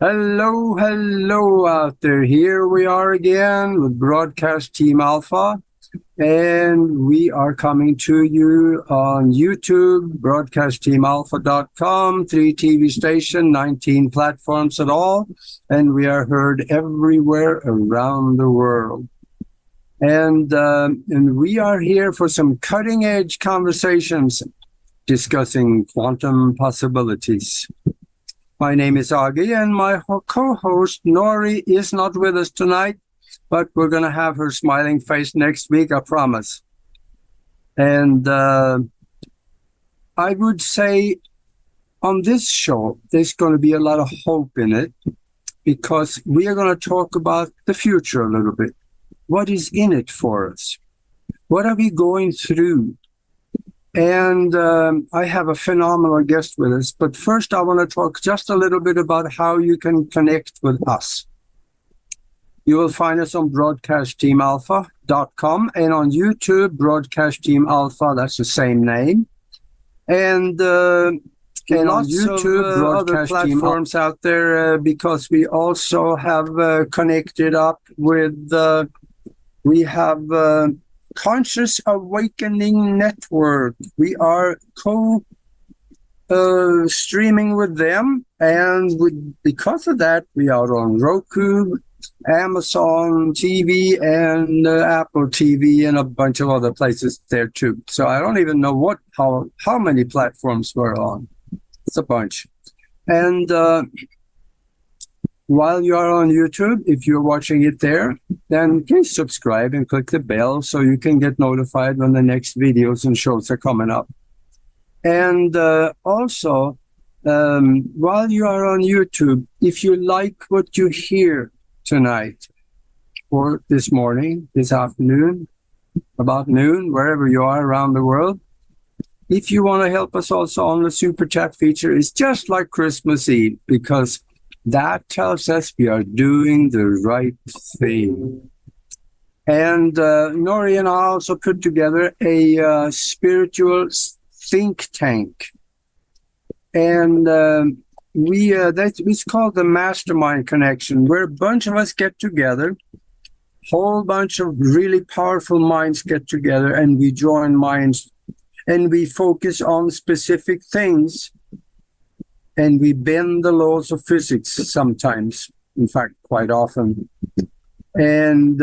Hello, hello out there. Here we are again with Broadcast Team Alpha, and we are coming to you on YouTube, broadcastteamalpha.com, 3 TV station, 19 platforms at all, and we are heard everywhere around the world. And we are here for some cutting-edge conversations discussing quantum possibilities. My name is Agi, and my co-host Nori is not with us tonight, but we're going to have her smiling face next week, I promise. And I would say on this show, there's going to be a lot of hope in it, because we are going to talk about the future a little bit. What is in it for us? What are we going through? And I have a phenomenal guest with us. But first, I want to talk just a little bit about how you can connect with us. You will find us on broadcastteamalpha.com and on YouTube, Broadcast Team Alpha, that's the same name. And on YouTube, Broadcast Team platforms out there, because we also have connected up with, we have Conscious Awakening Network. We are streaming with them, and because of that, we are on Roku, Amazon TV, and Apple TV, and a bunch of other places there too. So I don't even know how many platforms we're on. It's a bunch. And while you are on YouTube, if you're watching it there, then please subscribe and click the bell so you can get notified when the next videos and shows are coming up. And also, while you are on YouTube, if you like what you hear tonight, or this morning, this afternoon, about noon, wherever you are around the world, if you want to help us also on the Super Chat feature, it's just like Christmas Eve, because that tells us we are doing the right thing. And Nori and I also put together a spiritual think tank. And it's called the Mastermind Connection, where a bunch of us get together, whole bunch of really powerful minds get together, and we join minds, and we focus on specific things. And we bend the laws of physics sometimes, in fact, quite often. And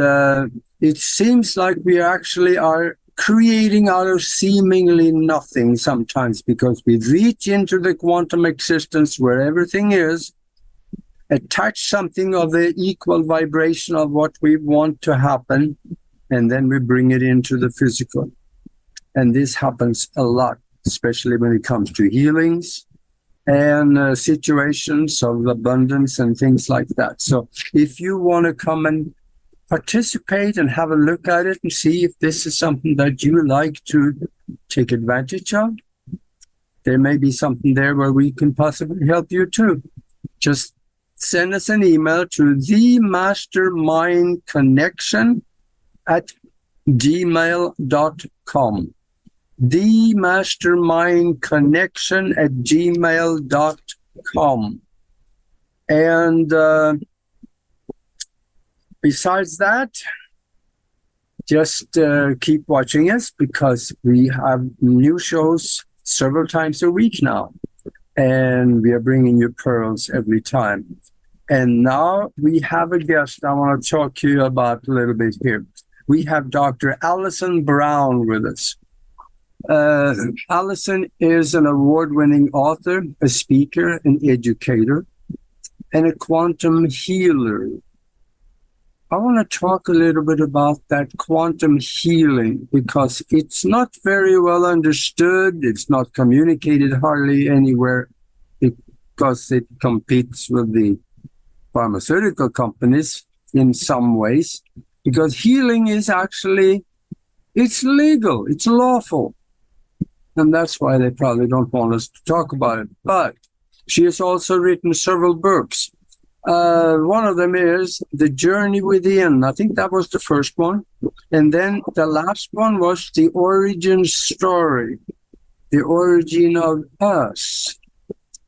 it seems like we actually are creating out of seemingly nothing sometimes, because we reach into the quantum existence where everything is, attach something of the equal vibration of what we want to happen, and then we bring it into the physical. And this happens a lot, especially when it comes to healings and situations of abundance and things like that. So if you want to come and participate and have a look at it and see if this is something that you like to take advantage of, there may be something there where we can possibly help you too. Just send us an email to themastermindconnection@gmail.com. themastermindconnection@gmail.com. And besides that, just keep watching us, because we have new shows several times a week now, and we are bringing you pearls every time. And now we have a guest I want to talk to you about a little bit here. We have Dr. Allison Brown with us. Allison is an award-winning author, a speaker, an educator, and a quantum healer. I want to talk a little bit about that quantum healing, because it's not very well understood. It's not communicated hardly anywhere, because it competes with the pharmaceutical companies in some ways, because healing is actually, it's legal, it's lawful. And that's why they probably don't want us to talk about it. But she has also written several books. One of them is The Journey Within. I think that was the first one. And then the last one was The Origin Story, the origin of us.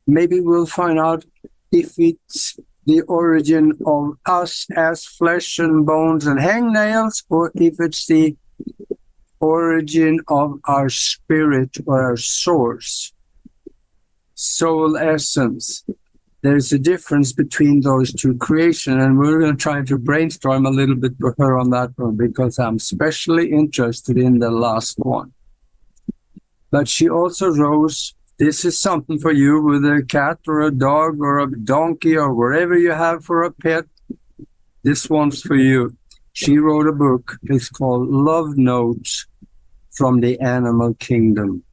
Maybe we'll find out if it's the origin of us as flesh and bones and hangnails, or if it's the origin of our spirit or our source, soul essence. There's a difference between those two creations, and we're going to try to brainstorm a little bit with her on that one, because I'm especially interested in the last one. But she also wrote, this is something for you with a cat or a dog or a donkey or wherever you have for a pet. This one's for you. She wrote a book. It's called Love Notes from the Animal Kingdom.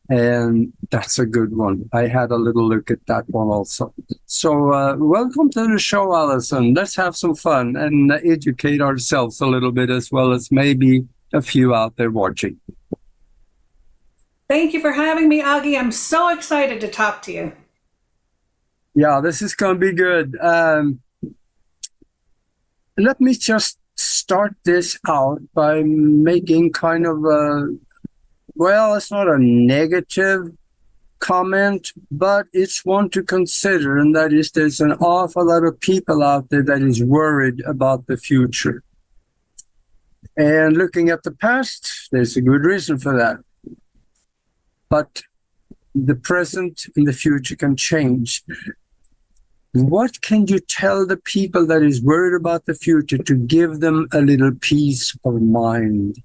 And that's a good one. I had a little look at that one also. So welcome to the show, Allison. Let's have some fun and educate ourselves a little bit, as well as maybe a few out there watching. Thank you for having me, Augie. I'm so excited to talk to you. Yeah, this is going to be good. Let me just start this out by making kind of a, well, it's not a negative comment, but it's one to consider, and that is there's an awful lot of people out there that is worried about the future. And looking at the past, there's a good reason for that. But the present and the future can change. What can you tell the people that is worried about the future to give them a little peace of mind?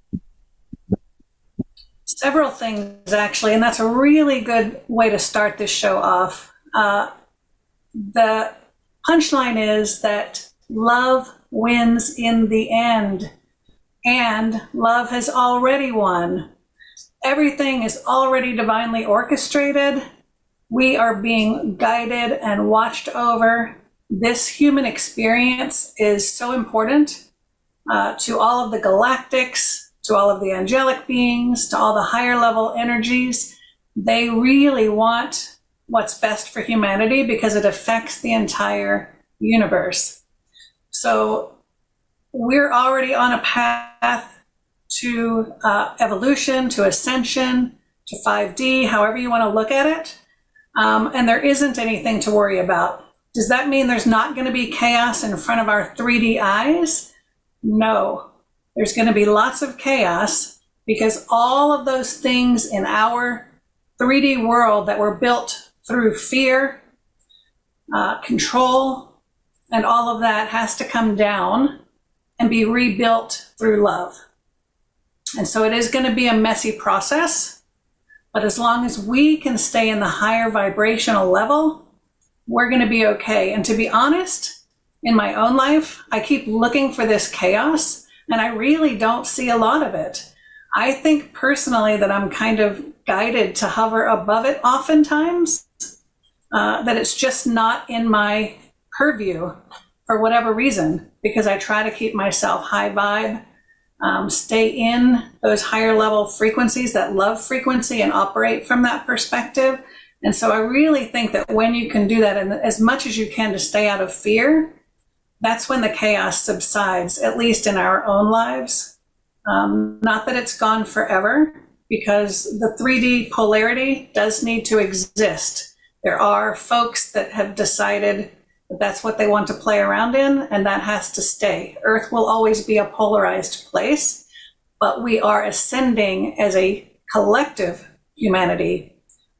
Several things, actually, and that's a really good way to start this show off. The punchline is that love wins in the end, and love has already won. Everything is already divinely orchestrated. We are being guided and watched over. This human experience is so important to all of the galactics, to all of the angelic beings, to all the higher level energies. They really want what's best for humanity because it affects the entire universe. So we're already on a path to evolution, to ascension, to 5D, however you want to look at it. And there isn't anything to worry about. Does that mean there's not going to be chaos in front of our 3D eyes? No. There's going to be lots of chaos because all of those things in our 3D world that were built through fear, control, and all of that has to come down and be rebuilt through love. And so it is going to be a messy process, but as long as we can stay in the higher vibrational level, we're going to be okay. And to be honest, in my own life, I keep looking for this chaos, and I really don't see a lot of it. I think personally that I'm kind of guided to hover above it oftentimes, that it's just not in my purview for whatever reason, because I try to keep myself high vibe, stay in those higher level frequencies, that love frequency, and operate from that perspective. And so I really think that when you can do that, and as much as you can to stay out of fear, that's when the chaos subsides, at least in our own lives. Not that it's gone forever, because the 3D polarity does need to exist. There are folks that have decided that that's what they want to play around in, and that has to stay. Earth will always be a polarized place, but we are ascending as a collective humanity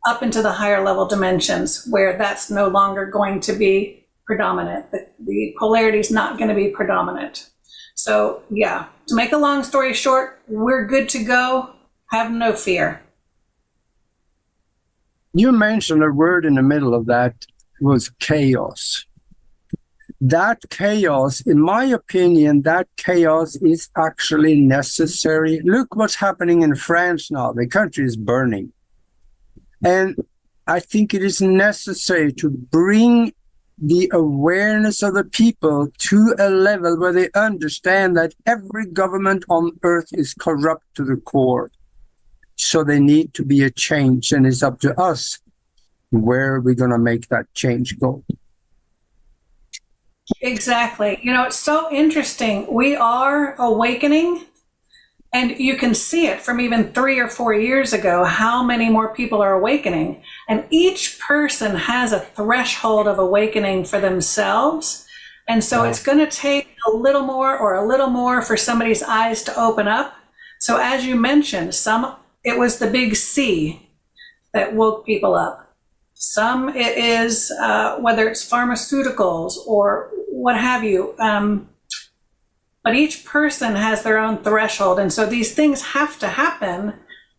up into the higher level dimensions where that's no longer going to be predominant. The polarity is not going to be predominant. So yeah, to make a long story short, we're good to go. Have no fear. You mentioned a word in the middle of that was chaos. That chaos, in my opinion, that chaos is actually necessary. Look what's happening in France now. The country is burning. And I think it is necessary to bring the awareness of the people to a level where they understand that every government on earth is corrupt to the core. So they need to be a change, and it's up to us where we're going to make that change go. Exactly. You know, it's so interesting. We are awakening, And you can see it from even 3 or 4 years ago, how many more people are awakening. And each person has a threshold of awakening for themselves. And so it's going to take a little more or a little more for somebody's eyes to open up. So as you mentioned, it was the big C that woke people up. Some it is, whether it's pharmaceuticals or what have you. But each person has their own threshold. And so these things have to happen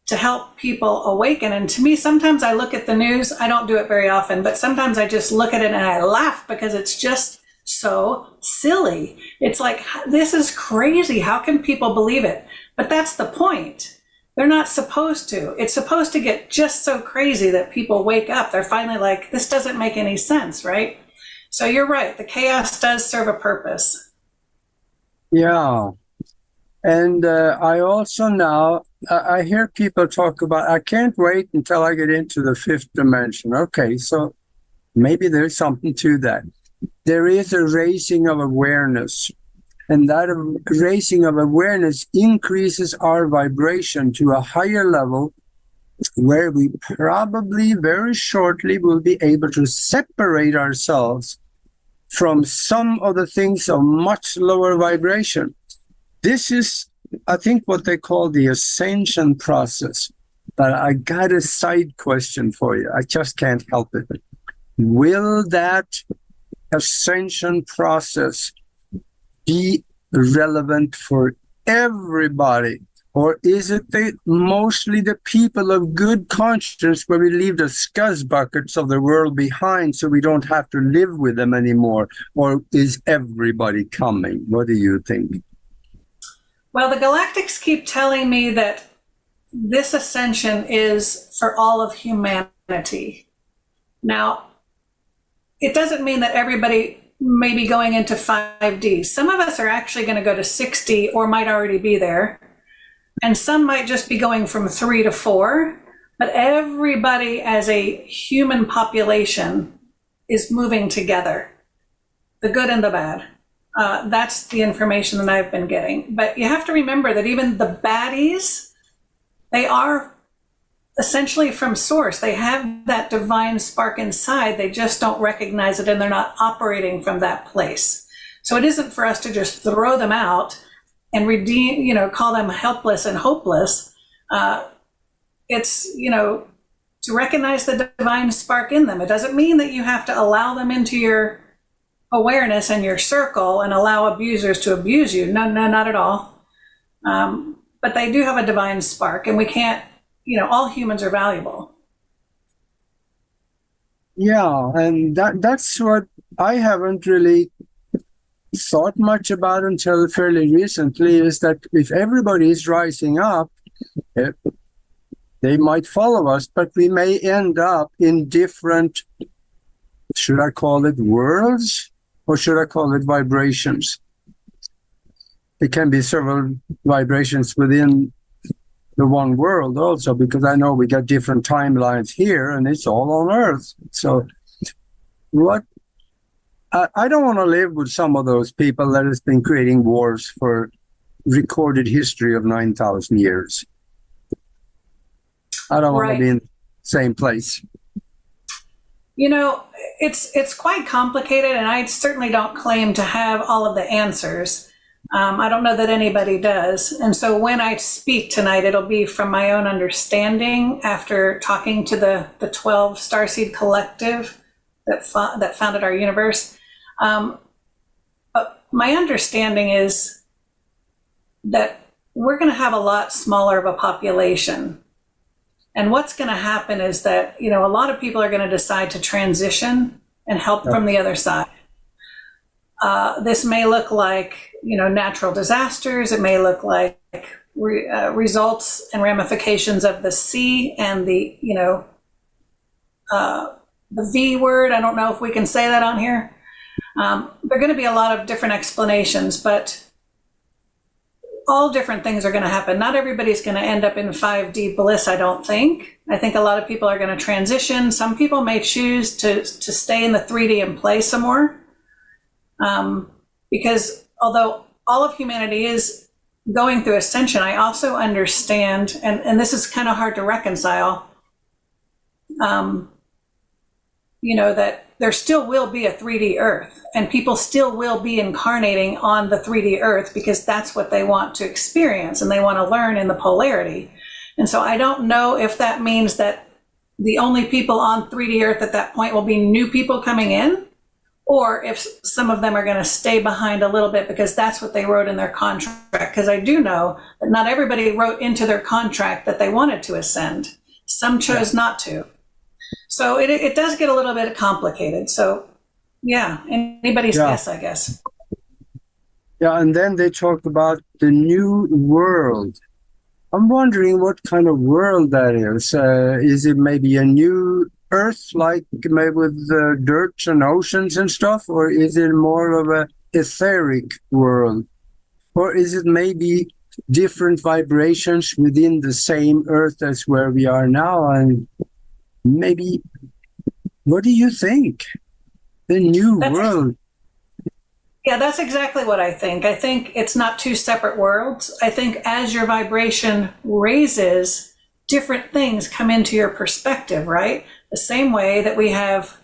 to help people awaken. And to me, sometimes I look at the news. I don't do it very often, but sometimes I just look at it and I laugh because it's just so silly. It's like, this is crazy. How can people believe it? But that's the point. They're not supposed to. It's supposed to get just so crazy that people wake up. They're finally like, this doesn't make any sense, right? So you're right. The chaos does serve a purpose. Yeah. And I also now, I hear people talk about, I can't wait until I get into the fifth dimension. Okay, so maybe there's something to that. There is a raising of awareness, and that raising of awareness increases our vibration to a higher level where we probably very shortly will be able to separate ourselves from some of the things of much lower vibration. This is, I think, what they call the ascension process. But I got a side question for you. I just can't help it. Will that ascension process be relevant for everybody? Or is it mostly the people of good conscience where we leave the scuzz buckets of the world behind so we don't have to live with them anymore? Or is everybody coming? What do you think? Well, the Galactics keep telling me that this ascension is for all of humanity. Now, it doesn't mean that everybody may be going into 5D. Some of us are actually going to go to 6D or might already be there. And some might just be going from 3 to 4, but everybody as a human population is moving together, the good and the bad. That's the information that I've been getting. But you have to remember that even the baddies, they are essentially from source. They have that divine spark inside. They just don't recognize it and they're not operating from that place. So it isn't for us to just throw them out and redeem, call them helpless and hopeless. It's, to recognize the divine spark in them. It doesn't mean that you have to allow them into your awareness and your circle and allow abusers to abuse you. No, not at all. But they do have a divine spark, and we can't, all humans are valuable. Yeah, and that's what I haven't really thought much about until fairly recently, is that if everybody is rising up, they might follow us, but we may end up in different, should I call it worlds, or should I call it vibrations? It can be several vibrations within the one world also, because I know we got different timelines here and it's all on Earth. So I don't want to live with some of those people that has been creating wars for recorded history of 9,000 years. I don't want to be in the same place. It's quite complicated, and I certainly don't claim to have all of the answers. I don't know that anybody does. And so when I speak tonight, it'll be from my own understanding after talking to the 12 Starseed Collective that founded our universe. But my understanding is that we're going to have a lot smaller of a population. And what's going to happen is that, a lot of people are going to decide to transition and help from the other side. This may look like, natural disasters. It may look like results and ramifications of the C and the V word. I don't know if we can say that on here. There are going to be a lot of different explanations, but all different things are going to happen. Not everybody's going to end up in 5D bliss, I don't think. I think a lot of people are going to transition. Some people may choose to stay in the 3D and play some more. Because although all of humanity is going through ascension, I also understand, and this is kind of hard to reconcile, that there still will be a 3D Earth, and people still will be incarnating on the 3D Earth because that's what they want to experience and they want to learn in the polarity. And so I don't know if that means that the only people on 3D Earth at that point will be new people coming in, or if some of them are going to stay behind a little bit because that's what they wrote in their contract. Because I do know that not everybody wrote into their contract that they wanted to ascend. Some chose not to. So it does get a little bit complicated. So, yeah, anybody's guess, I guess. Yeah, and then they talk about the new world. I'm wondering what kind of world that is. Is it maybe a new Earth, like maybe with dirt and oceans and stuff? Or is it more of a etheric world? Or is it maybe different vibrations within the same Earth as where we are now? And maybe, what do you think? The new world. Yeah, that's exactly what I think. I think it's not two separate worlds. I think as your vibration raises, different things come into your perspective, right? The same way that we have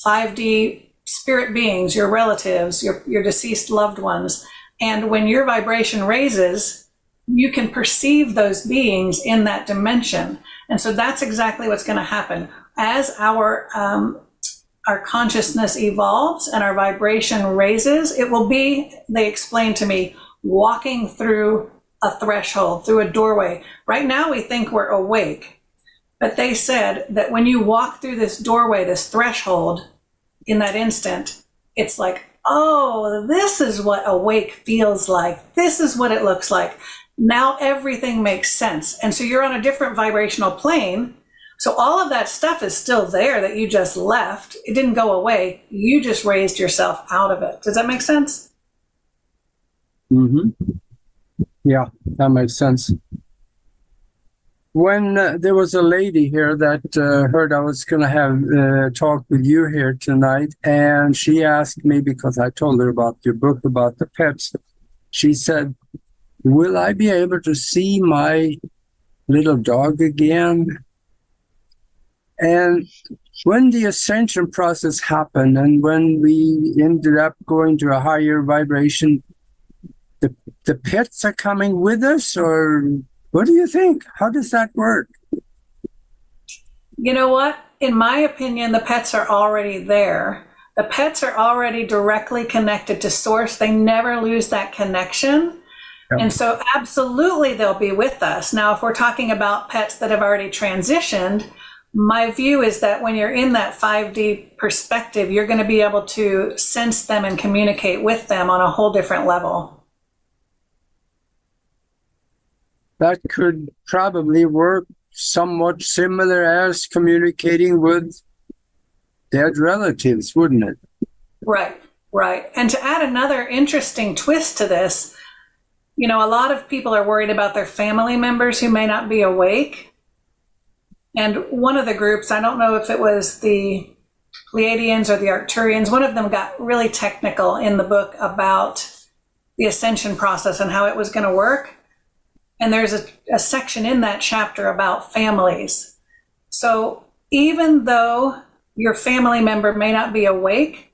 5D spirit beings, your relatives, your deceased loved ones. And when your vibration raises, you can perceive those beings in that dimension. And so that's exactly what's going to happen. As our consciousness evolves and our vibration raises, it will be, they explained to me, walking through a threshold, through a doorway. Right now we think we're awake, but they said that when you walk through this doorway, this threshold, in that instant, it's like, oh, this is what awake feels like. This is what it looks like. Now everything makes sense. And so you're on a different vibrational plane. So all of that stuff is still there that you just left. It didn't go away. You just raised yourself out of it. Does that make sense? Mm-hmm. Yeah, that makes sense. When there was a lady here that heard I was going to have talk with you here tonight, and she asked me, because I told her about your book about the pets, she said, will I be able to see my little dog again? And when the ascension process happened and when we ended up going to a higher vibration, the pets are coming with us, or what do you think? How does that work? You know what? In my opinion, the pets are already there. The pets are already directly connected to source. They never lose that connection. Yep. And so absolutely they'll be with us. Now, if we're talking about pets that have already transitioned, my view is that when you're in that 5D perspective, you're going to be able to sense them and communicate with them on a whole different level. That could probably work somewhat similar as communicating with dead relatives, wouldn't it? Right, right. And to add another interesting twist to this, a lot of people are worried about their family members who may not be awake. And one of the groups, I don't know if it was the Pleiadians or the Arcturians, one of them got really technical in the book about the ascension process and how it was going to work. And there's a section in that chapter about families. So even though your family member may not be awake,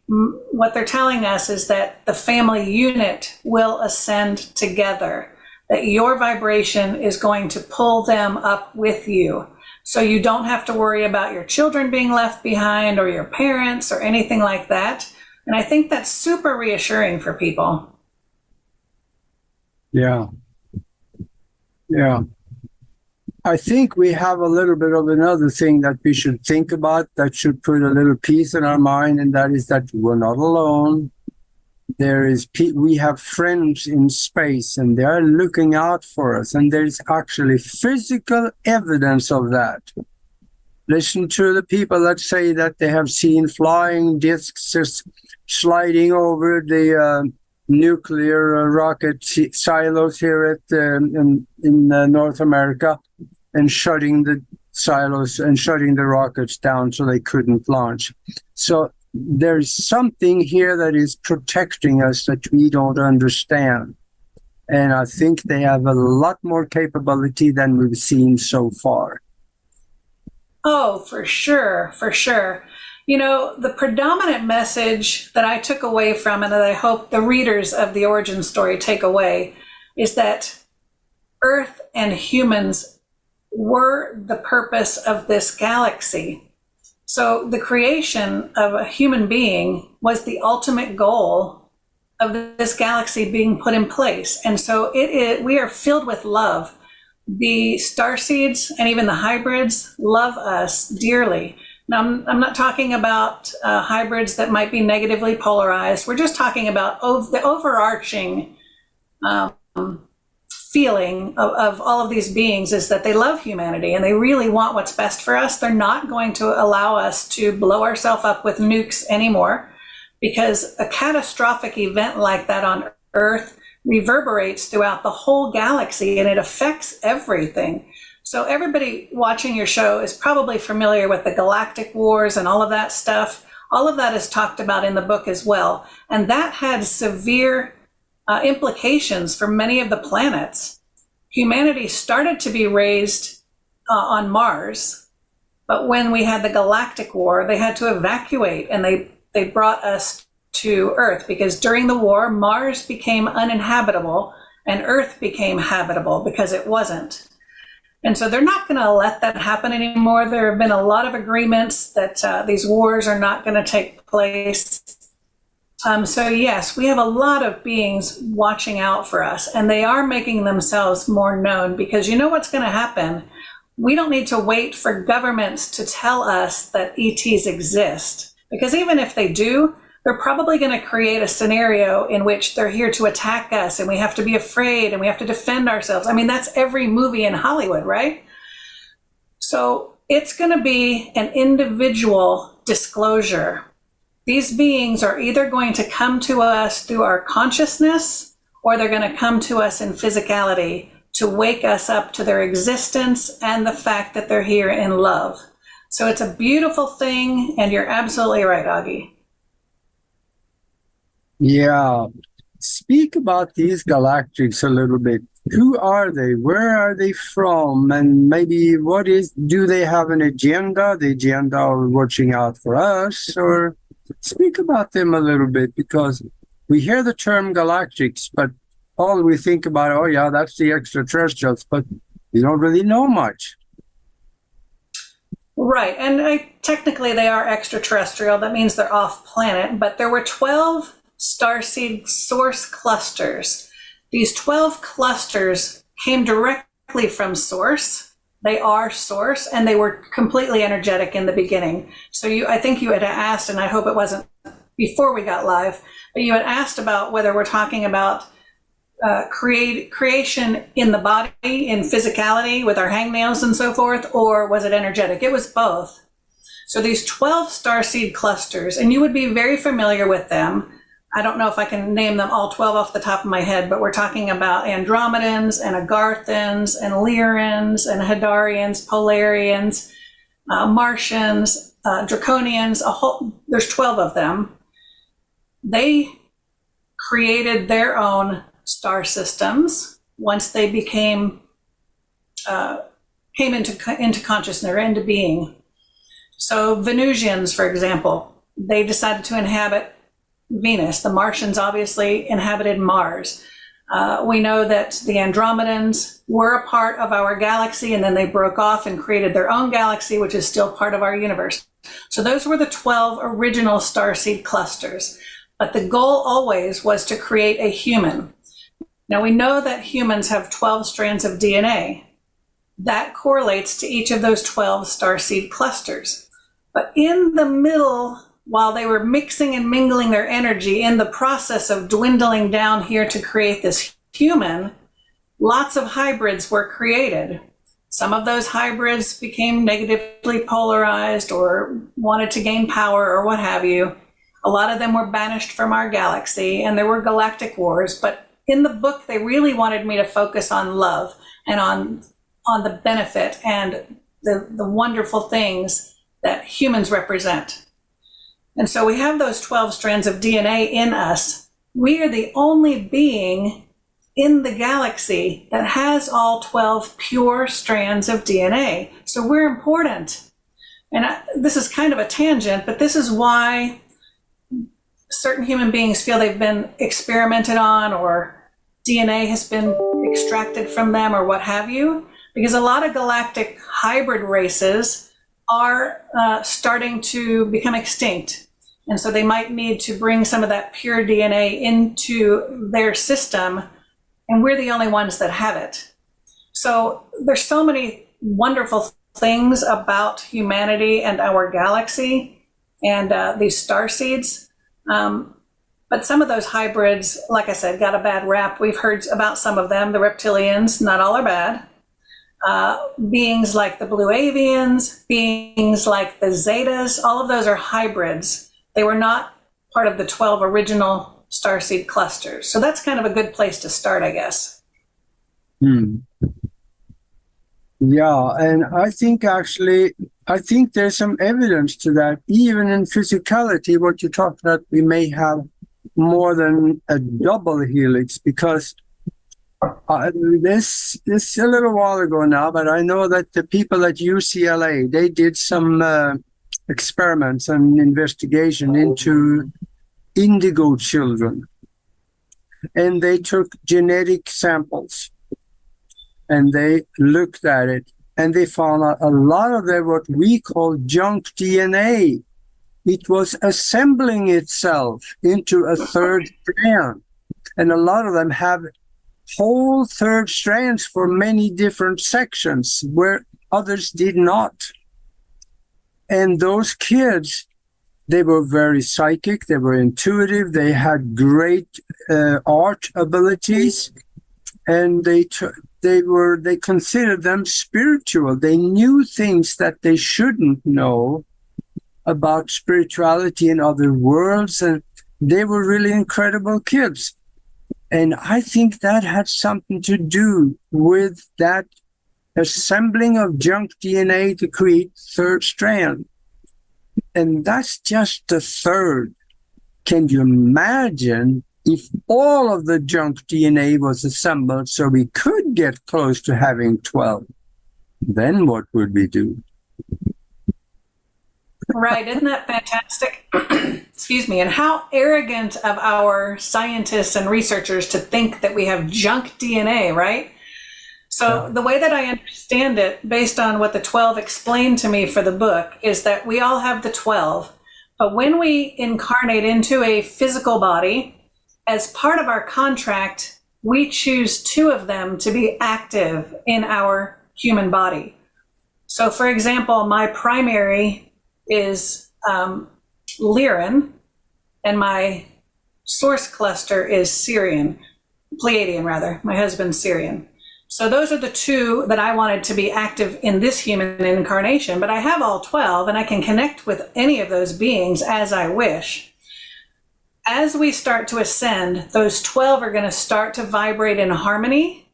what they're telling us is that the family unit will ascend together, that your vibration is going to pull them up with you. So you don't have to worry about your children being left behind or your parents or anything like that. And I think that's super reassuring for people. Yeah. Yeah. I think we have a little bit of another thing that we should think about that should put a little peace in our mind, and that is that we're not alone. We have friends in space, and they are looking out for us, and there's actually physical evidence of that. Listen to the people that say that they have seen flying discs just sliding over the nuclear rocket silos here in North America, and shutting the silos and shutting the rockets down so they couldn't launch. So there's something here that is protecting us that we don't understand. And I think they have a lot more capability than we've seen so far. Oh, for sure, for sure. You know, the predominant message that I took away from, and that I hope the readers of the origin story take away, is that Earth and humans were the purpose of this galaxy. So the creation of a human being was the ultimate goal of this galaxy being put in place. And so we are filled with love. The starseeds and even the hybrids love us dearly. Now, I'm not talking about hybrids that might be negatively polarized. We're just talking about the overarching feeling of all of these beings is that they love humanity and they really want what's best for us. They're not going to allow us to blow ourselves up with nukes anymore, because a catastrophic event like that on Earth reverberates throughout the whole galaxy and it affects everything. So everybody watching your show is probably familiar with the Galactic Wars and all of that stuff. All of that is talked about in the book as well. And that had severe implications for many of the planets. Humanity started to be raised on Mars, but when we had the Galactic War, they had to evacuate, and they brought us to Earth, because during the war, Mars became uninhabitable and Earth became habitable because it wasn't. And so they're not going to let that happen anymore. There have been a lot of agreements that these wars are not going to take place. So yes, we have a lot of beings watching out for us, and they are making themselves more known, because you know what's going to happen? We don't need to wait for governments to tell us that ETs exist, because even if they do, they're probably going to create a scenario in which they're here to attack us and we have to be afraid and we have to defend ourselves. I mean, that's every movie in Hollywood, right? So it's going to be an individual disclosure. These beings are either going to come to us through our consciousness, or they're going to come to us in physicality to wake us up to their existence and the fact that they're here in love. So it's a beautiful thing, and you're absolutely right, Augie. Yeah. Speak about these galactics a little bit. Who are they? Where are they from? And maybe do they have an agenda? The agenda are watching out for us? Or speak about them a little bit, because we hear the term galactics, but all we think about, oh yeah, that's the extraterrestrials, but we don't really know much. Right, and technically they are extraterrestrial. That means they're off planet, but there were 12 starseed source clusters. These 12 clusters came directly from Source. They are Source, and they were completely energetic in the beginning. So I think you had asked, and I hope it wasn't before we got live, but you had asked about whether we're talking about creation in the body, in physicality with our hangnails and so forth, or was it energetic? It was both. So these 12 starseed clusters, and you would be very familiar with them. I don't know if I can name them all 12 off the top of my head, but we're talking about Andromedans and Agarthans and Lyrans and Hadarians, Polarians, Martians, Draconians, there's 12 of them. They created their own star systems once they came into consciousness or into being. So Venusians, for example, they decided to inhabit Venus. The Martians obviously inhabited Mars. We know that the Andromedans were a part of our galaxy, and then they broke off and created their own galaxy, which is still part of our universe. So those were the 12 original starseed clusters. But the goal always was to create a human. Now we know that humans have 12 strands of DNA. That correlates to each of those 12 starseed clusters. But in the middle, while they were mixing and mingling their energy in the process of dwindling down here to create this human, lots of hybrids were created. Some of those hybrids became negatively polarized or wanted to gain power or what have you. A lot of them were banished from our galaxy, and there were galactic wars. But in the book, they really wanted me to focus on love and on the benefit and the wonderful things that humans represent. And so we have those 12 strands of DNA in us. We are the only being in the galaxy that has all 12 pure strands of DNA. So we're important. And this is kind of a tangent, but this is why certain human beings feel they've been experimented on, or DNA has been extracted from them, or what have you, because a lot of galactic hybrid races are starting to become extinct. And so they might need to bring some of that pure DNA into their system, and we're the only ones that have it. So there's so many wonderful things about humanity and our galaxy and these star seeds. But some of those hybrids, like I said, got a bad rap. We've heard about some of them, the reptilians, not all are bad. Beings like the blue avians, beings like the zetas, all of those are hybrids. They were not part of the 12 original starseed clusters. So that's kind of a good place to start, I guess. Yeah, and I think there's some evidence to that. Even in physicality, what you talked about, we may have more than a double helix, because this a little while ago now, but I know that the people at UCLA, they did some experiments and investigation into indigo children, and they took genetic samples and they looked at it, and they found out a lot of their what we call junk DNA. It was assembling itself into a third strand, and a lot of them have whole third strands for many different sections where others did not. And those kids, they were very psychic, they were intuitive, they had great art abilities, and they considered them spiritual. They knew things that they shouldn't know about spirituality in other worlds, and they were really incredible kids. And I think that had something to do with that assembling of junk DNA to create third strand. And that's just the third. Can you imagine if all of the junk DNA was assembled so we could get close to having 12? Then what would we do? Right, isn't that fantastic? Excuse me. And how arrogant of our scientists and researchers to think that we have junk DNA, right? So the way that I understand it, based on what the 12 explained to me for the book, is that we all have the 12. But when we incarnate into a physical body, as part of our contract, we choose 2 of them to be active in our human body. So for example, my primary is Lyran, and my source cluster is Pleiadian rather. My husband's Syrian. So those are the 2 that I wanted to be active in this human incarnation, but I have all 12, and I can connect with any of those beings as I wish. As we start to ascend, those 12 are going to start to vibrate in harmony.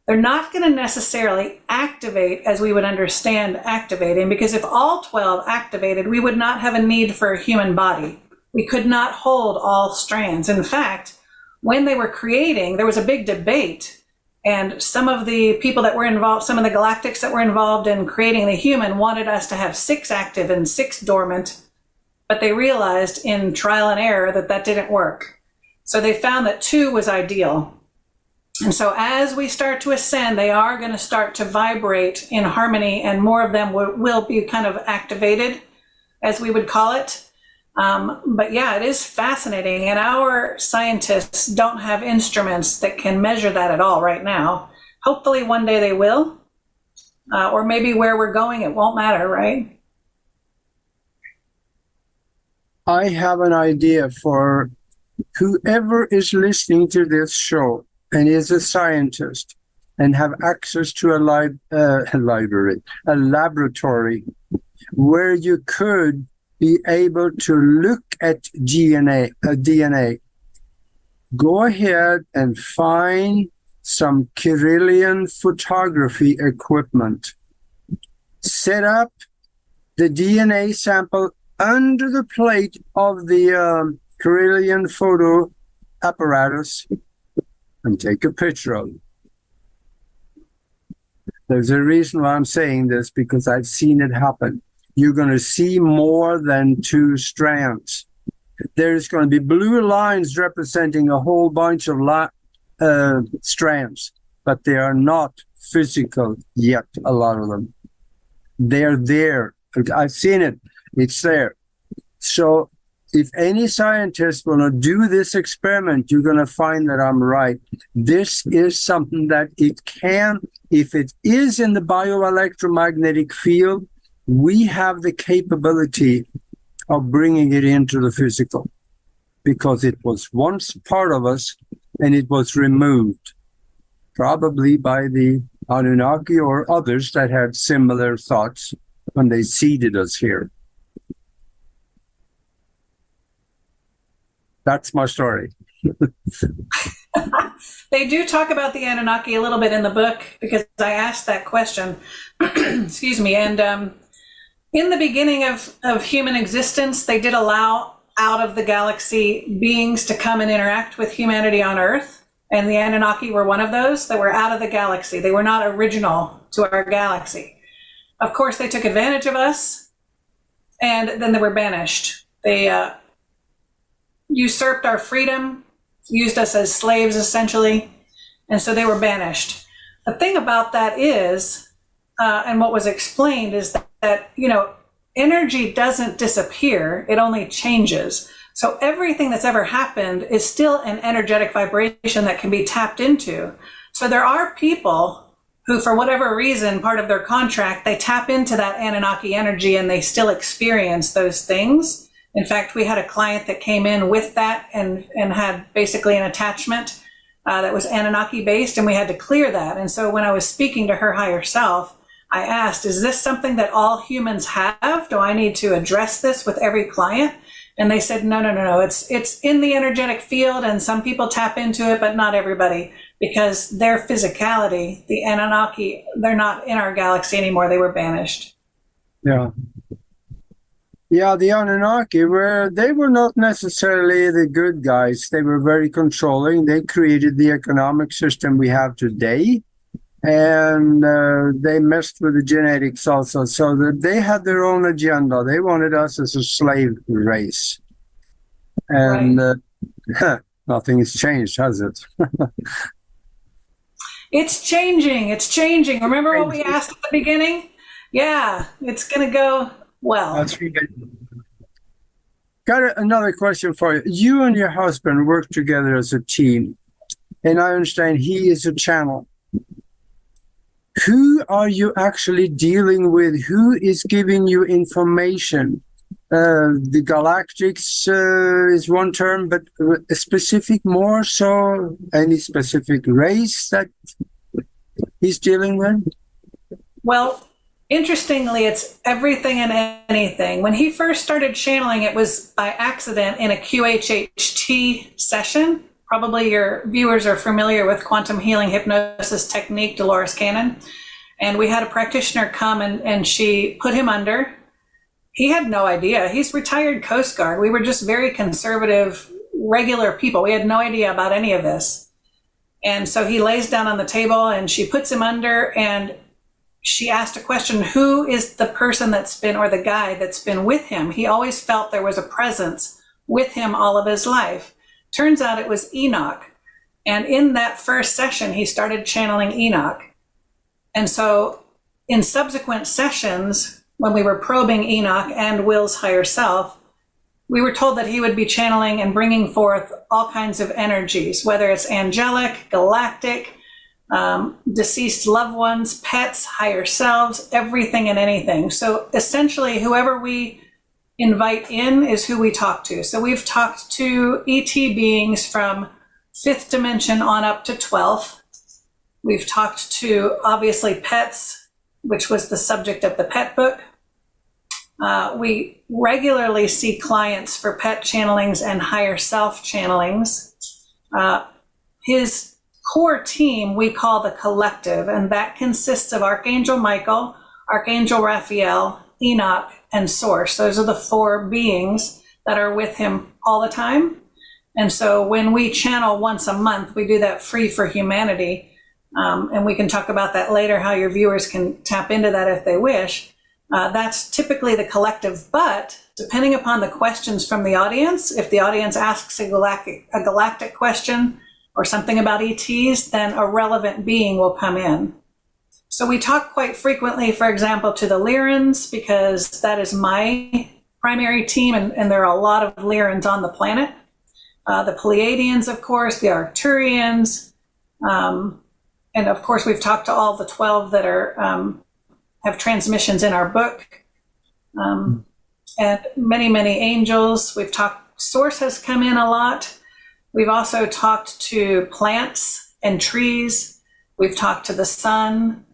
They're not going to necessarily activate as we would understand activating, because if all 12 activated, we would not have a need for a human body. We could not hold all strands. In fact, when they were creating, there was a big debate, and some of the people that were involved, some of the galactics that were involved in creating the human, wanted us to have 6 active and 6 dormant, but they realized in trial and error that that didn't work. So they found that 2 was ideal. And so as we start to ascend, they are going to start to vibrate in harmony, and more of them will be kind of activated, as we would call it. But yeah, it is fascinating. And our scientists don't have instruments that can measure that at all right now. Hopefully one day they will. Or maybe where we're going, it won't matter, right? I have an idea for whoever is listening to this show and is a scientist and have access to a laboratory where you could be able to look at DNA. Go ahead and find some Kirlian photography equipment. Set up the DNA sample under the plate of the Kirlian photo apparatus, and take a picture of it. There's a reason why I'm saying this, because I've seen it happen. You're going to see more than two strands. There's going to be blue lines representing a whole bunch of strands, but they are not physical yet, a lot of them. They're there. I've seen it. It's there. So if any scientist will do this experiment, you're going to find that I'm right. This is something that it can, if it is in the bioelectromagnetic field, we have the capability of bringing it into the physical, because it was once part of us and it was removed, probably by the Anunnaki or others that had similar thoughts when they seeded us here. That's my story. They do talk about the Anunnaki a little bit in the book, because I asked that question. Excuse me. And in the beginning of human existence, they did allow out of the galaxy beings to come and interact with humanity on Earth. And the Anunnaki were one of those that were out of the galaxy. They were not original to our galaxy. Of course, they took advantage of us, and then they were banished. They usurped our freedom, used us as slaves, essentially, and so they were banished. The thing about that is, and what was explained is that, you know, energy doesn't disappear, it only changes. So everything that's ever happened is still an energetic vibration that can be tapped into. So there are people who, for whatever reason, part of their contract, they tap into that Anunnaki energy and they still experience those things. In fact, we had a client that came in with that and had basically an attachment that was Anunnaki based, and we had to clear that. And so when I was speaking to her higher self, I asked, is this something that all humans have? Do I need to address this with every client? And they said, no. It's in the energetic field, and some people tap into it, but not everybody, because their physicality, the Anunnaki, they're not in our galaxy anymore. They were banished. Yeah, the Anunnaki they were not necessarily the good guys. They were very controlling. They created the economic system we have today, and they messed with the genetics also. So that they had their own agenda. They wanted us as a slave race, and right. Nothing has changed, has it? It's changing. It's changing. Remember what we asked at the beginning? Yeah, it's going to go well. That's right. Got another question for you. You and your husband work together as a team, and I understand he is a channel. Who are you actually dealing with? Who is giving you information? The galactics is one term, but a specific more so, any specific race that he's dealing with? Well, interestingly, it's everything and anything. When he first started channeling, it was by accident in a QHHT session. Probably your viewers are familiar with quantum healing hypnosis technique, Dolores Cannon. And we had a practitioner come and she put him under. He had no idea. He's retired Coast Guard. We were just very conservative, regular people. We had no idea about any of this. And so he lays down on the table and she puts him under, and she asked a question, who is the person that's been, or the guy that's been with him? He always felt there was a presence with him all of his life. Turns out it was Enoch. And in that first session, he started channeling Enoch. And so in subsequent sessions, when we were probing Enoch and Will's higher self, we were told that he would be channeling and bringing forth all kinds of energies, whether it's angelic, galactic, deceased loved ones, pets, higher selves, everything and anything. So essentially, whoever we invite in is who we talk to. So we've talked to ET beings from 5th dimension on up to 12th. We've talked to, obviously, pets, which was the subject of the pet book. We regularly see clients for pet channelings and higher self channelings. His core team we call the collective, and that consists of Archangel Michael, Archangel Raphael, Enoch, and Source. Those are the 4 beings that are with him all the time. And so when we channel once a month, we do that free for humanity. And we can talk about that later, how your viewers can tap into that if they wish. That's typically the collective, but depending upon the questions from the audience, if the audience asks a galactic question or something about ETs, then a relevant being will come in. So we talk quite frequently, for example, to the Lyrans, because that is my primary team, and there are a lot of Lyrans on the planet. The Pleiadians, of course, the Arcturians, and of course we've talked to all the 12 that are have transmissions in our book, and many, many angels. We've talked, Source has come in a lot. We've also talked to plants and trees. We've talked to the sun,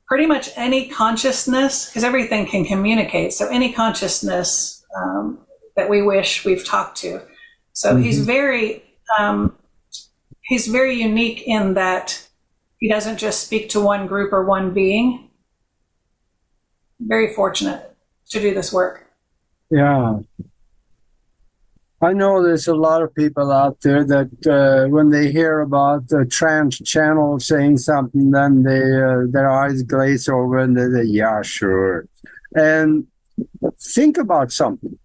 pretty much any consciousness, because everything can communicate. So any consciousness that we wish, we've talked to. So he's very unique in that he doesn't just speak to one group or one being. Very fortunate to do this work. Yeah. I know there's a lot of people out there that when they hear about the trans channel saying something, then they their eyes glaze over and they say, yeah, sure. And think about something.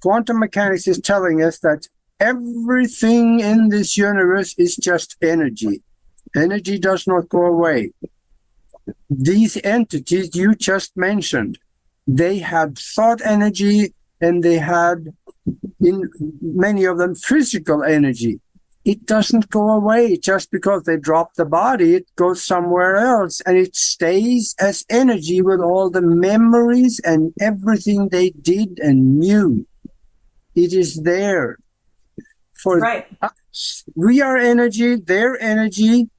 Quantum mechanics is telling us that everything in this universe is just energy. Energy does not go away. These entities you just mentioned, they had thought energy, and they had, in many of them, physical energy. It doesn't go away just because they drop the body. It goes somewhere else, and it stays as energy with all the memories and everything they did and knew. It is there. For us, we are energy, they're energy.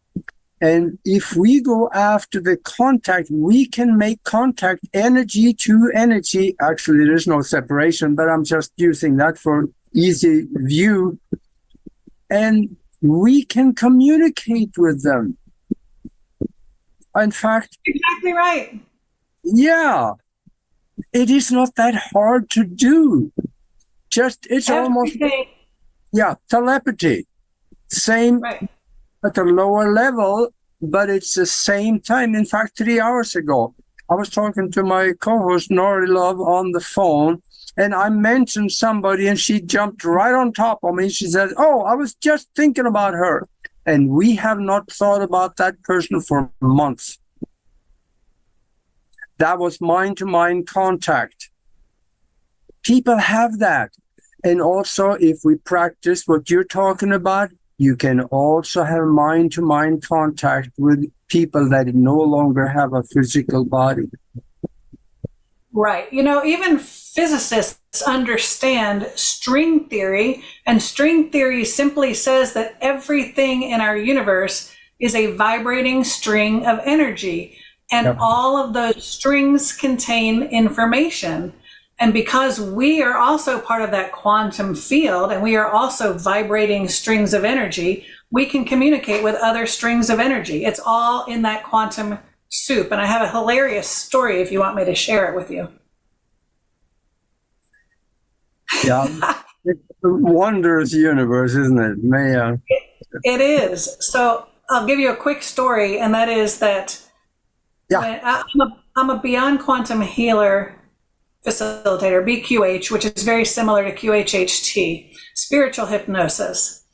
And if we go after the contact, we can make contact energy to energy. Actually, there's no separation, but I'm just using that for easy view. And we can communicate with them. In fact, exactly right. Yeah, it is not that hard to do. Just, it's almost, telepathy. Same. Right. At a lower level, but it's the same time. In fact, 3 hours ago, I was talking to my co-host, Nori Love, on the phone, and I mentioned somebody, and she jumped right on top of me. She said, oh, I was just thinking about her. And we have not thought about that person for months. That was mind-to-mind contact. People have that. And also, if we practice what you're talking about, you can also have mind-to-mind contact with people that no longer have a physical body. Right. You know, even physicists understand string theory, and string theory simply says that everything in our universe is a vibrating string of energy, and all of those strings contain information. And because we are also part of that quantum field, and we are also vibrating strings of energy, we can communicate with other strings of energy. It's all in that quantum soup. And I have a hilarious story if you want me to share it with you. Yeah, it's a wondrous universe, isn't it? It is. So I'll give you a quick story, and that is that I'm a Beyond Quantum Healer facilitator, BQH, which is very similar to QHHT, spiritual hypnosis.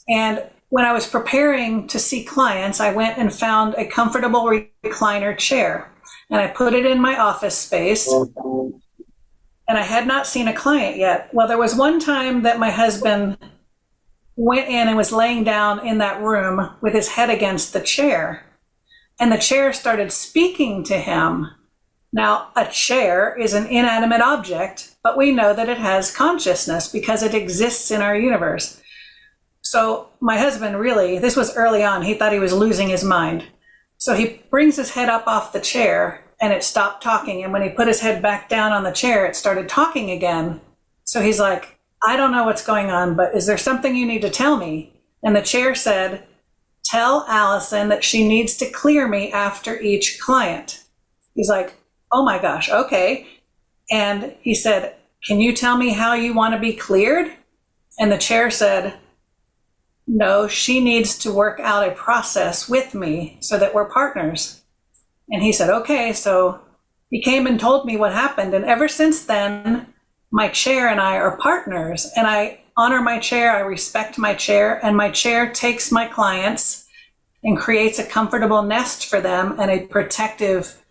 And when I was preparing to see clients, I went and found a comfortable recliner chair, and I put it in my office space, and I had not seen a client yet. Well, there was one time that my husband went in and was laying down in that room with his head against the chair, and the chair started speaking to him. Now, a chair is an inanimate object, but we know that it has consciousness because it exists in our universe. So my husband really, this was early on, he thought he was losing his mind. So he brings his head up off the chair, and it stopped talking. And when he put his head back down on the chair, it started talking again. So he's like, I don't know what's going on, but is there something you need to tell me? And the chair said, tell Allison that she needs to clear me after each client. He's like, oh my gosh, okay. And he said, can you tell me how you want to be cleared? And the chair said, no, she needs to work out a process with me so that we're partners. And he said, okay. So he came and told me what happened. And ever since then, my chair and I are partners. And I honor my chair, I respect my chair, and my chair takes my clients and creates a comfortable nest for them and a protective,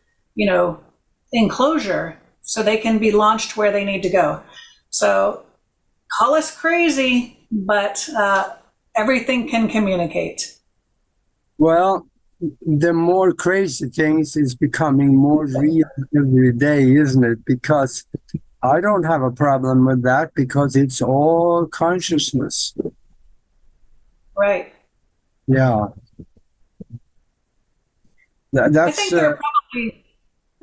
enclosure so they can be launched where they need to go. So call us crazy, but everything can communicate. Well, the more crazy things is becoming more real every day, isn't it? Because I don't have a problem with that because it's all consciousness. Right. Yeah. That's. I think there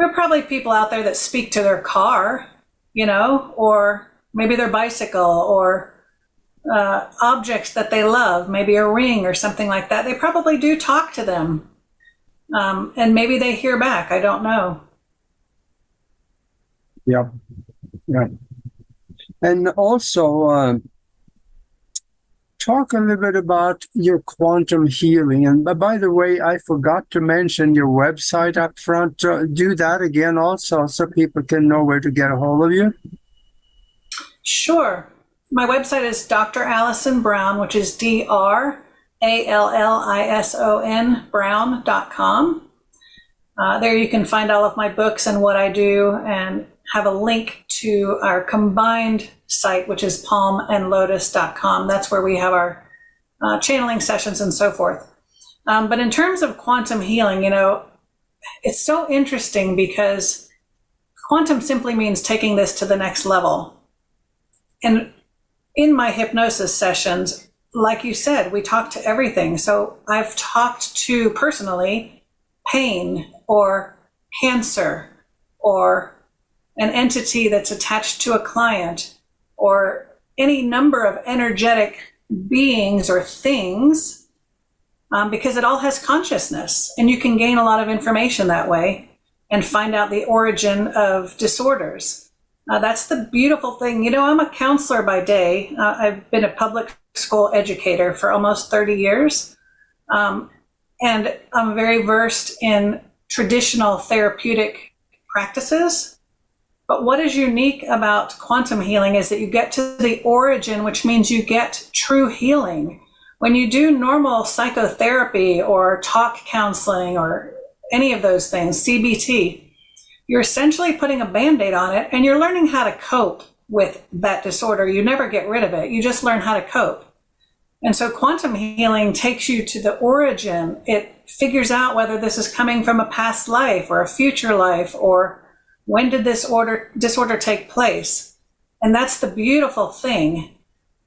are probably people out there that speak to their car, or maybe their bicycle, or objects that they love, maybe a ring or something like that. They probably do talk to them, and maybe they hear back. I don't know. Yeah. And also, talk a little bit about your quantum healing. And by the way, I forgot to mention your website up front. Do that again also so people can know where to get a hold of you. Sure. My website is Dr. Allison Brown, which is DrAllison Brown.com. There you can find all of my books and what I do, and have a link to our combined site, which is palmandlotus.com. That's where we have our channeling sessions and so forth. But in terms of quantum healing, it's so interesting because quantum simply means taking this to the next level. And in my hypnosis sessions, like you said, we talk to everything. So I've talked to personally pain or cancer or an entity that's attached to a client or any number of energetic beings or things, because it all has consciousness, and you can gain a lot of information that way and find out the origin of disorders. That's the beautiful thing. I'm a counselor by day. I've been a public school educator for almost 30 years. And I'm very versed in traditional therapeutic practices. But what is unique about quantum healing is that you get to the origin, which means you get true healing. When you do normal psychotherapy or talk counseling or any of those things, CBT, you're essentially putting a Band-Aid on it, and you're learning how to cope with that disorder. You never get rid of it. You just learn how to cope. And so quantum healing takes you to the origin. It figures out whether this is coming from a past life or a future life, or when did this disorder take place? And that's the beautiful thing.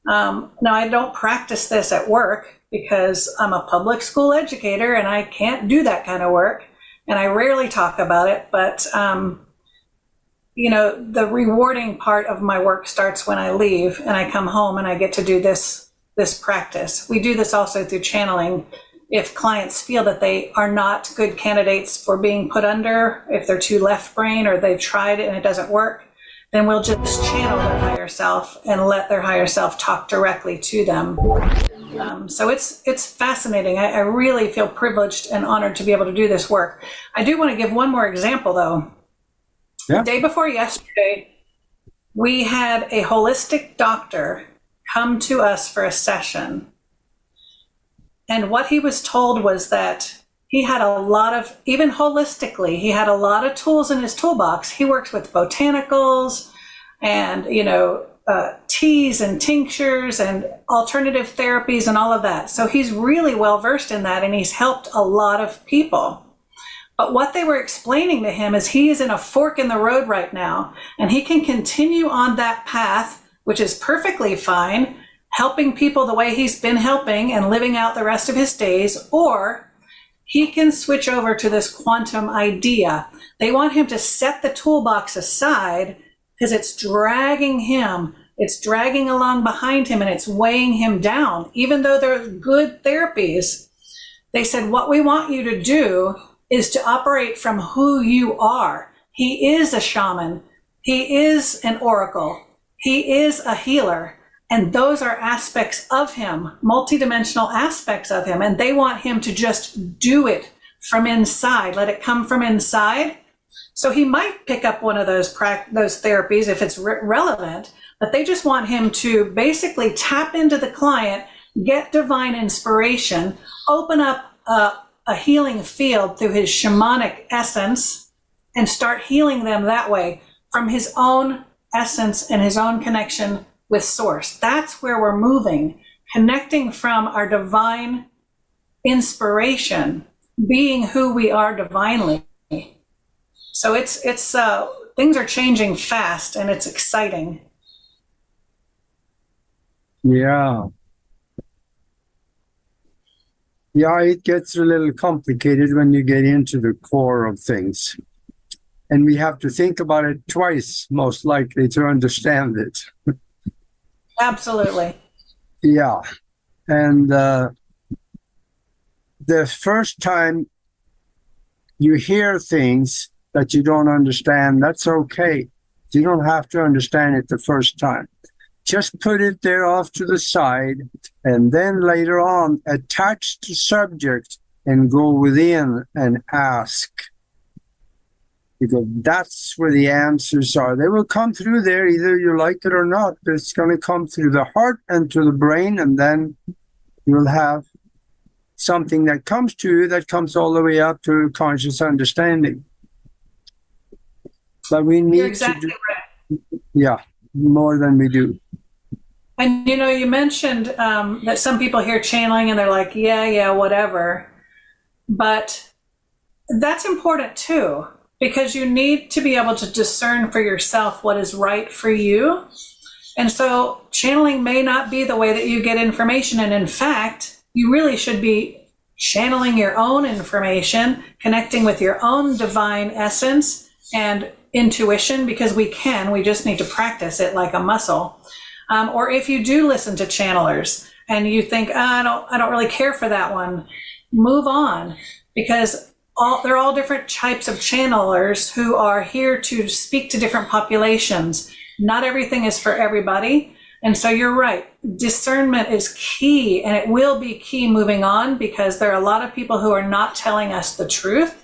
Now, I don't practice this at work because I'm a public school educator and I can't do that kind of work. And I rarely talk about it, but the rewarding part of my work starts when I leave and I come home and I get to do this practice. We do this also through channeling. If clients feel that they are not good candidates for being put under, if they're too left brain or they've tried it and it doesn't work, then we'll just channel their higher self and let their higher self talk directly to them. So it's fascinating. I really feel privileged and honored to be able to do this work. I do want to give one more example, though. Yeah. The day before yesterday, we had a holistic doctor come to us for a session. And what he was told was that he had a lot of, even holistically, he had a lot of tools in his toolbox. He works with botanicals and, teas and tinctures and alternative therapies and all of that. So he's really well versed in that, and he's helped a lot of people. But what they were explaining to him is he is in a fork in the road right now, and he can continue on that path, which is perfectly fine, helping people the way he's been helping and living out the rest of his days, or he can switch over to this quantum idea. They want him to set the toolbox aside because it's dragging him. It's dragging along behind him and it's weighing him down. Even though they're good therapies, they said, what we want you to do is to operate from who you are. He is a shaman. He is an oracle. He is a healer. And those are aspects of him, multidimensional aspects of him. And they want him to just do it from inside, let it come from inside. So he might pick up one of those therapies if it's relevant, but they just want him to basically tap into the client, get divine inspiration, open up a healing field through his shamanic essence, and start healing them that way from his own essence and his own connection with source. That's where we're moving, connecting from our divine inspiration, being who we are divinely. So it's things are changing fast, and it's exciting. Yeah. Yeah, it gets a little complicated when you get into the core of things. And we have to think about it twice, most likely, to understand it. Absolutely. Yeah. And the first time you hear things that you don't understand, that's okay. You don't have to understand it the first time. Just put it there off to the side, and then later on, attach the subject and go within and ask. Because that's where the answers are. They will come through there, either you like it or not. But it's going to come through the heart and to the brain, and then you'll have something that comes to you that comes all the way up to conscious understanding. But we need exactly to do, yeah, more than we do. And you mentioned that some people hear channeling and they're like, yeah, whatever. But that's important too, because you need to be able to discern for yourself what is right for you. And so channeling may not be the way that you get information. And in fact, you really should be channeling your own information, connecting with your own divine essence and intuition, because we just need to practice it like a muscle. Or if you do listen to channelers and you think, I don't really care for that one, move on, because they're all different types of channelers who are here to speak to different populations. Not everything is for everybody. And so you're right. Discernment is key, and it will be key moving on, because there are a lot of people who are not telling us the truth,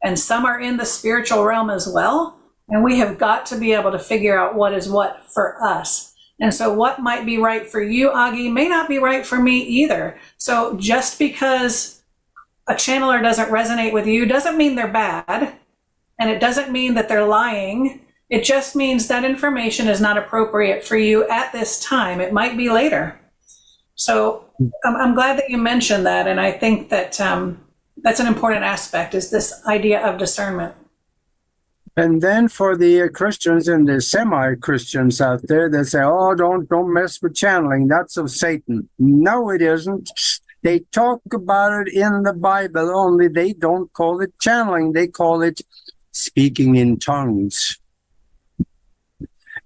and some are in the spiritual realm as well. And we have got to be able to figure out what is what for us. And so what might be right for you, Augie, may not be right for me either. So just because a channeler doesn't resonate with you doesn't mean they're bad, and it doesn't mean that they're lying. It just means that information is not appropriate for you at this time. It might be later. So I'm glad that you mentioned that, and I think that that's an important aspect, is this idea of discernment. And then for the Christians and the semi-Christians out there, they say, oh, don't mess with channeling. That's of Satan. No, it isn't. They talk about it in the Bible, only they don't call it channeling. They call it speaking in tongues.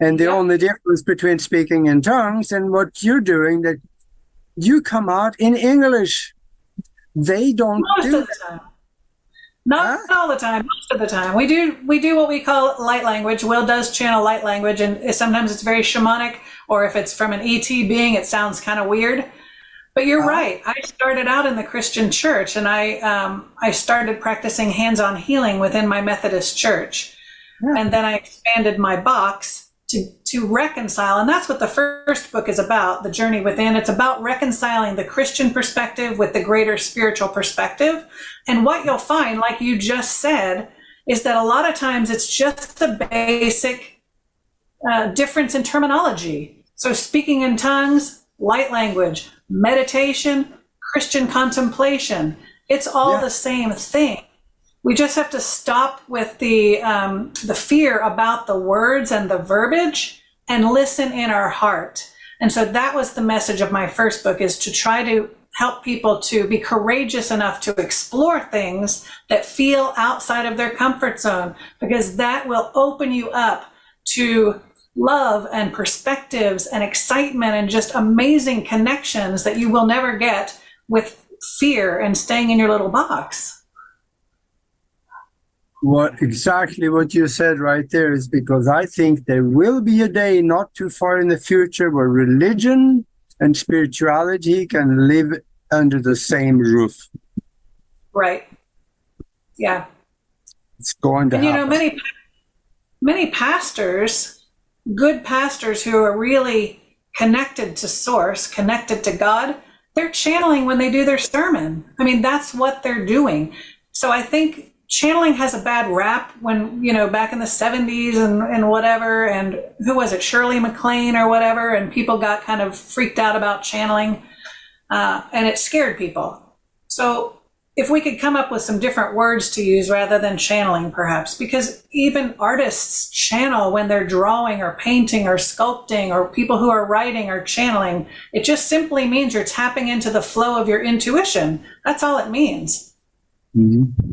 And the only difference between speaking in tongues and what you're doing, that you come out in English. They don't do that. Not all the time, most of the time. We do what we call light language. Will does channel light language, and sometimes it's very shamanic, or if it's from an ET being, it sounds kind of weird. But you're right. I started out in the Christian church, and I started practicing hands-on healing within my Methodist church. Yeah. And then I expanded my box to reconcile. And that's what the first book is about, The Journey Within. It's about reconciling the Christian perspective with the greater spiritual perspective. And what you'll find, like you just said, is that a lot of times it's just the basic difference in terminology. So speaking in tongues, light language, meditation, Christian contemplation, it's all the same thing. We just have to stop with the fear about the words and the verbiage and listen in our heart. And so that was the message of my first book, is to try to help people to be courageous enough to explore things that feel outside of their comfort zone, because that will open you up to love and perspectives and excitement and just amazing connections that you will never get with fear and staying in your little box. Exactly what you said right there is because I think there will be a day not too far in the future where religion and spirituality can live under the same roof. Right. Yeah. It's going to happen. Many pastors, good pastors who are really connected to source, connected to God, they're channeling when they do their sermon. I mean, that's what they're doing. So I think channeling has a bad rap when, back in the 70s and whatever, and who was it, Shirley MacLaine or whatever, and people got kind of freaked out about channeling, and it scared people. So if we could come up with some different words to use rather than channeling, perhaps, because even artists channel when they're drawing or painting or sculpting, or people who are writing or channeling. It just simply means you're tapping into the flow of your intuition. That's all it means. Mm-hmm.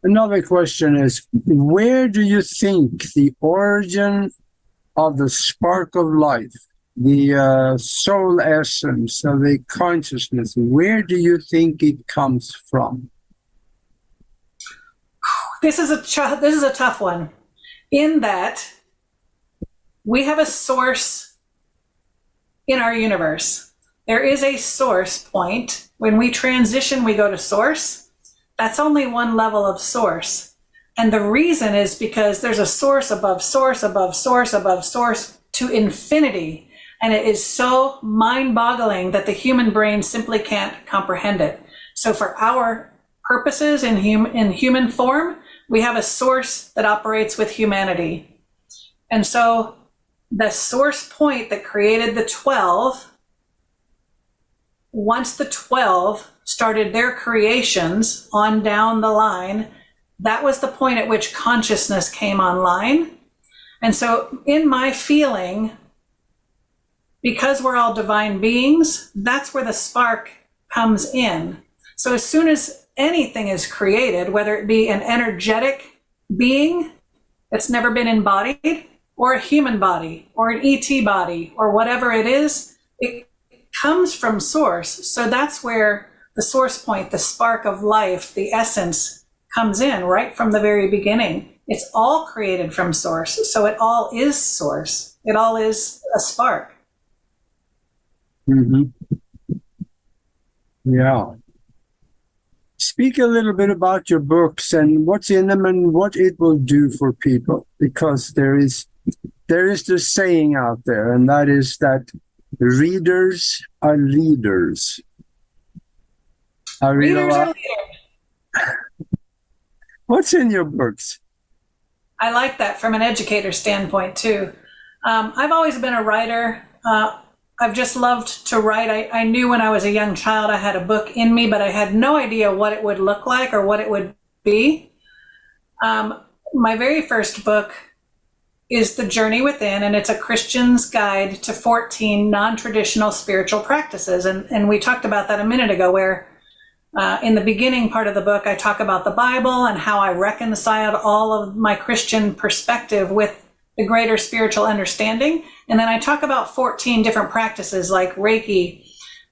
Another question is, where do you think the origin of the spark of life, the soul essence of the consciousness, where do you think it comes from? This is a tough one, in that we have a source in our universe. There is a source point. When we transition, we go to source. That's only one level of source. And the reason is because there's a source above source above source above source to infinity. And it is so mind-boggling that the human brain simply can't comprehend it. So for our purposes in human form, we have a source that operates with humanity. And so the source point that created the 12, once the 12 started their creations on down the line, that was the point at which consciousness came online. And so in my feeling, because we're all divine beings, that's where the spark comes in. So as soon as anything is created, whether it be an energetic being that's never been embodied, or a human body, or an ET body, or whatever it is, it comes from source. So that's where the source point, the spark of life, the essence comes in right from the very beginning. It's all created from source. So it all is source. It all is a spark. Mm-hmm. Yeah. Speak a little bit about your books and what's in them and what it will do for people, because there is this saying out there, and that is that readers are leaders. Readers are leaders. What's in your books? I like that from an educator standpoint too. I've always been a writer. I've just loved to write. I knew when I was a young child I had a book in me, but I had no idea what it would look like or what it would be. My very first book is The Journey Within, and it's a Christian's guide to 14 non-traditional spiritual practices. And we talked about that a minute ago, where in the beginning part of the book, I talk about the Bible and how I reconciled all of my Christian perspective with the greater spiritual understanding. And then I talk about 14 different practices like Reiki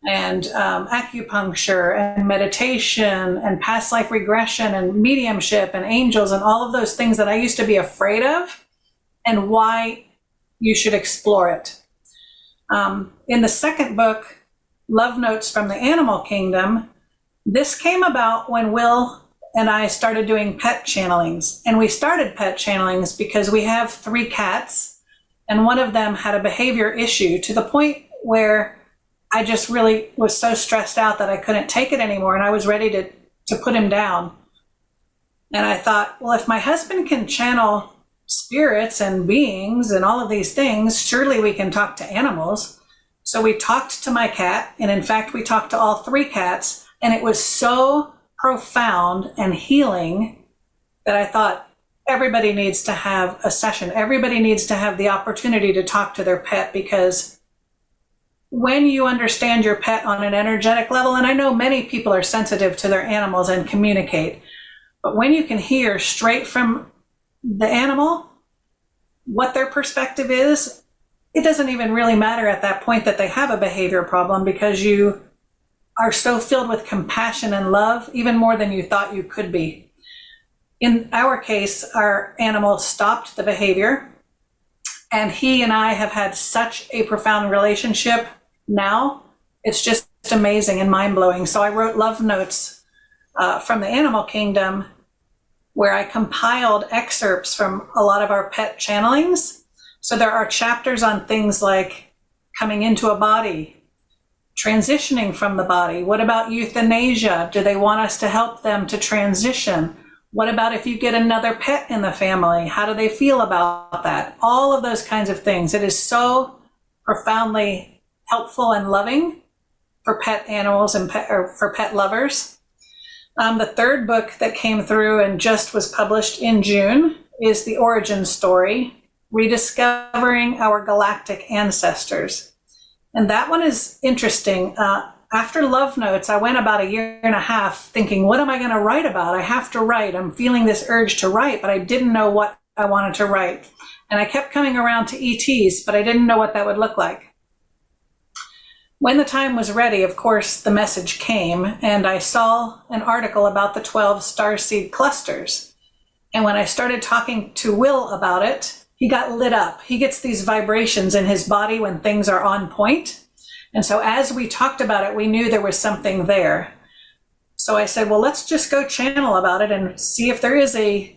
and acupuncture and meditation and past life regression and mediumship and angels and all of those things that I used to be afraid of, and why you should explore it. In the second book, Love Notes from the Animal Kingdom, this came about when Will and I started doing pet channelings. And we started pet channelings because we have 3 cats, and one of them had a behavior issue to the point where I just really was so stressed out that I couldn't take it anymore, and I was ready to put him down. And I thought, well, if my husband can channel spirits and beings and all of these things, surely we can talk to animals. So we talked to my cat, and in fact, we talked to all 3 cats, and it was so profound and healing that I thought everybody needs to have a session. Everybody needs to have the opportunity to talk to their pet, because when you understand your pet on an energetic level, and I know many people are sensitive to their animals and communicate, but when you can hear straight from the animal what their perspective is, it doesn't even really matter at that point that they have a behavior problem, because you are so filled with compassion and love, even more than you thought you could be. In our case, our animal stopped the behavior, and he and I have had such a profound relationship now. It's just amazing and mind-blowing. So I wrote love notes from the animal kingdom, where I compiled excerpts from a lot of our pet channelings. So there are chapters on things like coming into a body, transitioning from the body. What about euthanasia? Do they want us to help them to transition? What about if you get another pet in the family? How do they feel about that? All of those kinds of things. It is so profoundly helpful and loving for pet animals and for pet lovers. The third book that came through and just was published in June is The Origin Story, Rediscovering Our Galactic Ancestors. And that one is interesting. After Love Notes, I went about a year and a half thinking, what am I going to write about? I have to write. I'm feeling this urge to write, but I didn't know what I wanted to write. And I kept coming around to ETs, but I didn't know what that would look like. When the time was ready, of course, the message came, and I saw an article about the 12 starseed clusters. And when I started talking to Will about it, he got lit up. He gets these vibrations in his body when things are on point. And so as we talked about it, we knew there was something there. So I said, well, let's just go channel about it and see if there is a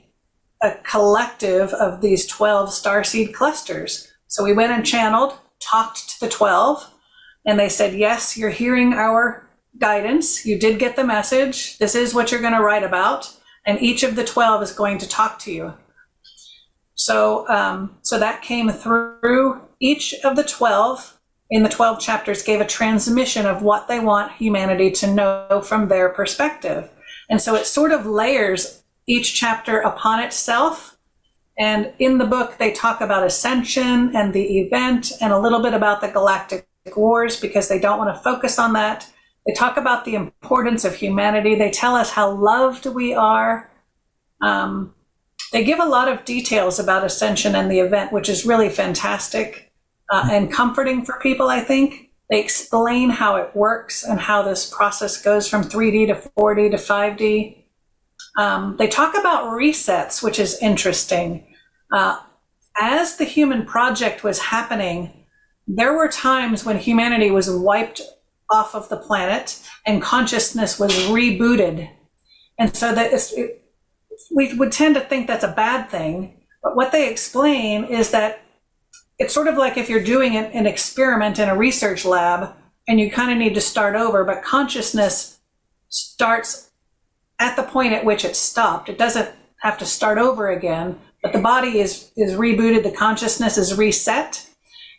collective of these 12 starseed clusters. So we went and channeled, talked to the 12, and they said, yes, you're hearing our guidance. You did get the message. This is what you're going to write about. And each of the 12 is going to talk to you. So that came through. Each of the 12 in the 12 chapters gave a transmission of what they want humanity to know from their perspective. And so it sort of layers each chapter upon itself. And in the book, they talk about ascension and the event and a little bit about the galactic wars, because they don't want to focus on that. They talk about the importance of humanity. They tell us how loved we are. They give a lot of details about ascension and the event, which is really fantastic. And comforting for people, I think. They explain how it works and how this process goes from 3D to 4D to 5D. They talk about resets, which is interesting. As the human project was happening, there were times when humanity was wiped off of the planet and consciousness was rebooted. And so we would tend to think that's a bad thing. But what they explain is that it's sort of like if you're doing an experiment in a research lab and you kind of need to start over, but consciousness starts at the point at which it stopped. It doesn't have to start over again, but the body is rebooted, the consciousness is reset.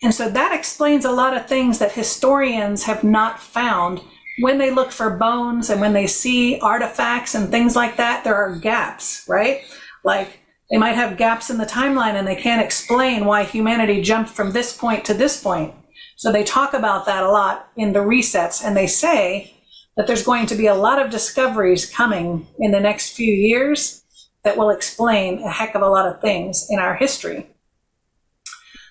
And so that explains a lot of things that historians have not found. When they look for bones and when they see artifacts and things like that, there are gaps, right? Like, they might have gaps in the timeline and they can't explain why humanity jumped from this point to this point. So they talk about that a lot in the resets, and they say that there's going to be a lot of discoveries coming in the next few years that will explain a heck of a lot of things in our history.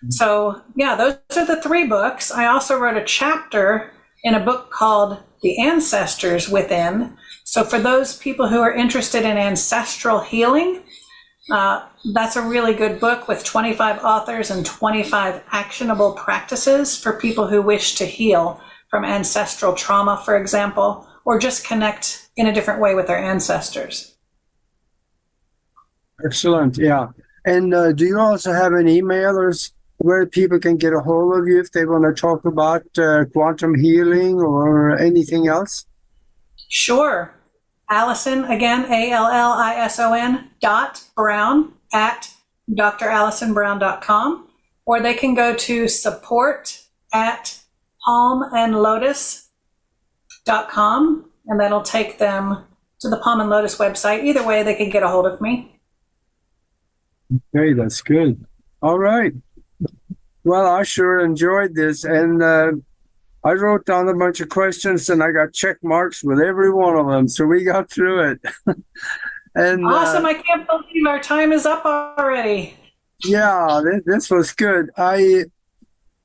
So yeah, those are the 3 books. I also wrote a chapter in a book called The Ancestors Within. So for those people who are interested in ancestral healing, that's a really good book with 25 authors and 25 actionable practices for people who wish to heal from ancestral trauma, for example, or just connect in a different way with their ancestors. Excellent, yeah. And do you also have an email where people can get a hold of you if they want to talk about quantum healing or anything else? Sure. Allison, again, ALLISON .Brown at drallisonbrown.com, or they can go to support at palmandlotus.com, and that'll take them to the Palm and Lotus website. Either way, they can get a hold of me. Okay, that's good. All right. Well, I sure enjoyed this, and I wrote down a bunch of questions and I got check marks with every one of them. So we got through it. And awesome. I can't believe our time is up already. Yeah, this was good.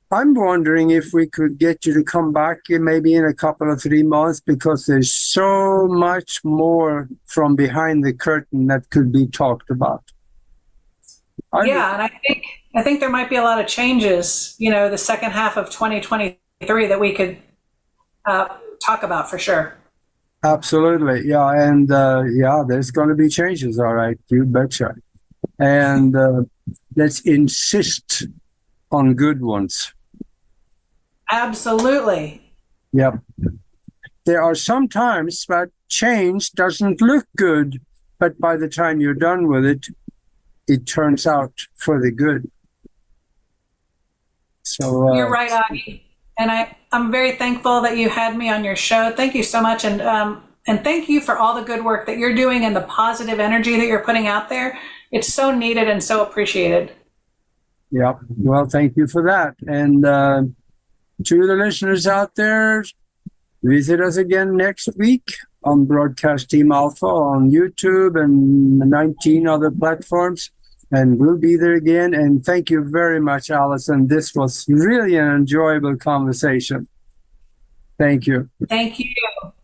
I'm wondering if we could get you to come back maybe in a couple of 3 months, because there's so much more from behind the curtain that could be talked about. Yeah, and I think there might be a lot of changes, the second half of 2023 that we could talk about for sure. Absolutely, yeah, and there's going to be changes, all right, you betcha. And let's insist on good ones. Absolutely. Yep. There are some times that change doesn't look good, but by the time you're done with it, it turns out for the good. So you're right, Augie. And I'm very thankful that you had me on your show. Thank you so much. And thank you for all the good work that you're doing and the positive energy that you're putting out there. It's so needed and so appreciated. Yep. Well, thank you for that. And to the listeners out there, visit us again next week on Broadcast Team Alpha on YouTube and 19 other platforms. And we'll be there again. And thank you very much, Allison. This was really an enjoyable conversation. Thank you. Thank you.